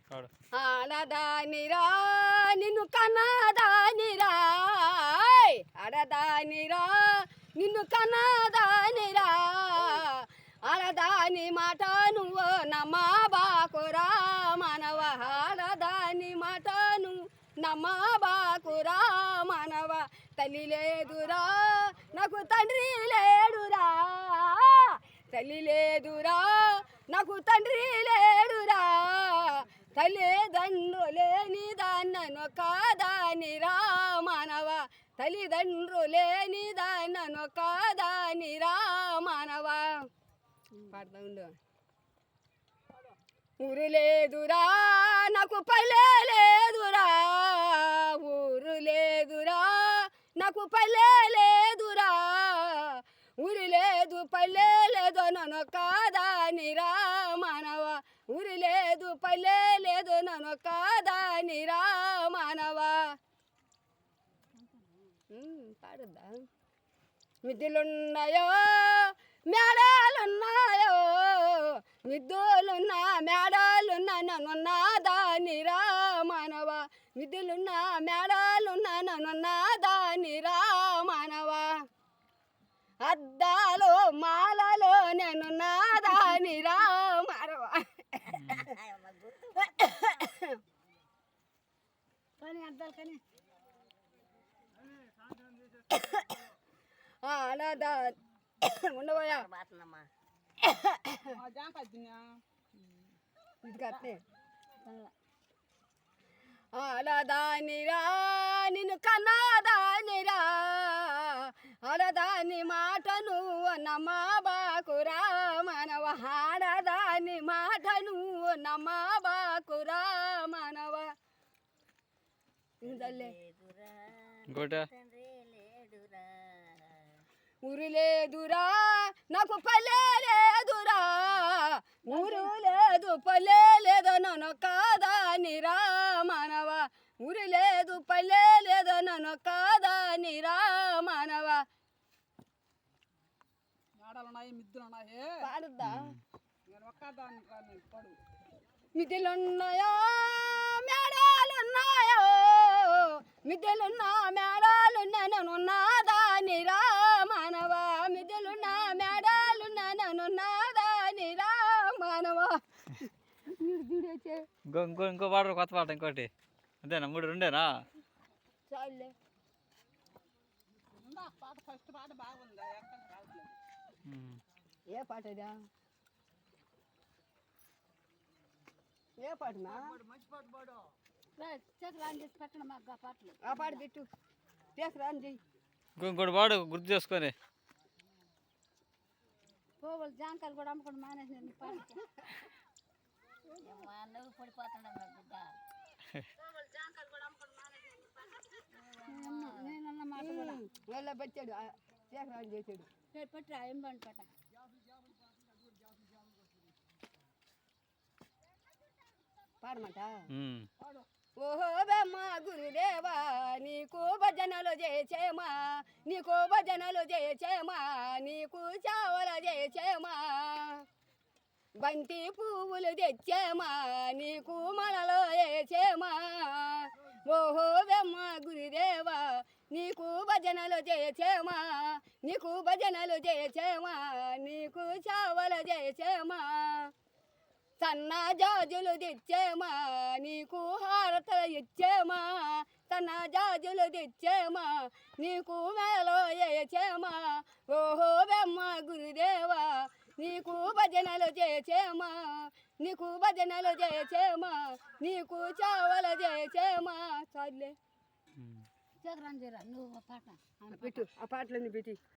ఆడదానిరా నిన్ను కన్నదానిరా ఆడదానిరా నిన్ను కన్నదానిరా ఆడదాని మాట నువ్వు నమ్మబాకురా మనవ ఆడదాని మాట నువ్వు నమ్మబాకురా మనవ తల్లి లేదురా నాకు తండ్రి లేడురా తల్లి లేదురా నాకు తండ్రి లేడురా తల్లిదండ్రులేని దాన్నను కాదానిరా మానవ తల్లిదండ్రులేని దాన్నను కాదానిరా మానవ పాడుతూ ఉండు ఊరు లేదురా నాకు పల్లె లేదురా ఊరు లేదురా నాకు పల్లె లేదురా ఊరి లేదు పల్లె లేదు నన్ను కాదానిరా మానవ ఊరి లేదు పల్లె లేదు నన్ను కాదానిరా మానవ పాడుద్దా మిద్దులున్నాయో మేడాలున్నాయో మిద్దులున్నా మేడాలున్నా నన్నున్నా దానిరా మానవ మిద్దులున్నా మేడాలున్నా నన్నున్నా దానిరా మానవ అద్దాలో మాలలో నేను నాదానిరా మానవ కానీ అద్దాలు కానీ అలాదా ఉండబోయా ఇది కట్టే ఆడదానిరా నిన్ను కన్నదానిరా ఆడదాని మాట నువ్వు నమ్మబాకురా మనవ ఆడదాని మాట నువ్వు నమ్మబాకురా మనవ ఊరు లేదురా నాకు పల్లె లేదురా ఊరు లేదు పల్లె లేదు నన్ను కాదానిరా మానవ ఊరు లేదు పల్లె లేదు నన్ను కాదానిరా మానవ పాడుద్దా మిద్దెలున్నాయో మేడాలున్నాయో మిద్దెలున్నా మేడాలున్నా నన్ను నాదానిరా మానవ మిద్దెలున్నా మేడాలున్నా నన్ను నాదానిరా మానవ ఇంకో పాట కొత్త పాట ఇంకోటి అంతేనా మూడు రెండేనా చాలే పాట ఫస్ట్ పాట బాగుందా ఏ పాటదా ఏ పాటనా మంచి పాట పాడు పెట్టడం పాటలు ఆ పాట పెట్టు రాని చెయ్యి ఇంకోటి పాడు గుర్తు చేసుకొని పోవాలి జాంకాయలు కూడా అమ్ముకొని మానేసి పడిపోతున్నాడు నేనన్న మాట వాళ్ళ పెట్టాడు రాని చేసాడు పెట్టరా ఏం పండి పట్ట పాడమాట ఓహో బెమ్మ గురుదేవా నీకు భజనలు చేసేమా నీకు భజనలు చేసేమా నీకు చావల చేసేమా బంతి పువ్వులు తెచ్చేమా నీకు మనలో వేసేమా ఓహో బెమ్మ గురుదేవా నీకు భజనలు చేసేమా నీకు భజనలు చేసేమా నీకు చావల చేసేమా సన్న జాజులు తెచ్చేమా నీకు హారతలు ఇచ్చేమా సన్న జాజులు తెచ్చేమా నీకు మేలో వేసేమా ఓహో బెమ్మ గురుదేవా నీకు భజనలు చేసేమా నీకు భజనలు చేసేమా నీకు చావలు చేసేమా చాలే చదరంజీరా నువ్వు పాట పెట్టు ఆ పాటలన్నీ పెట్టి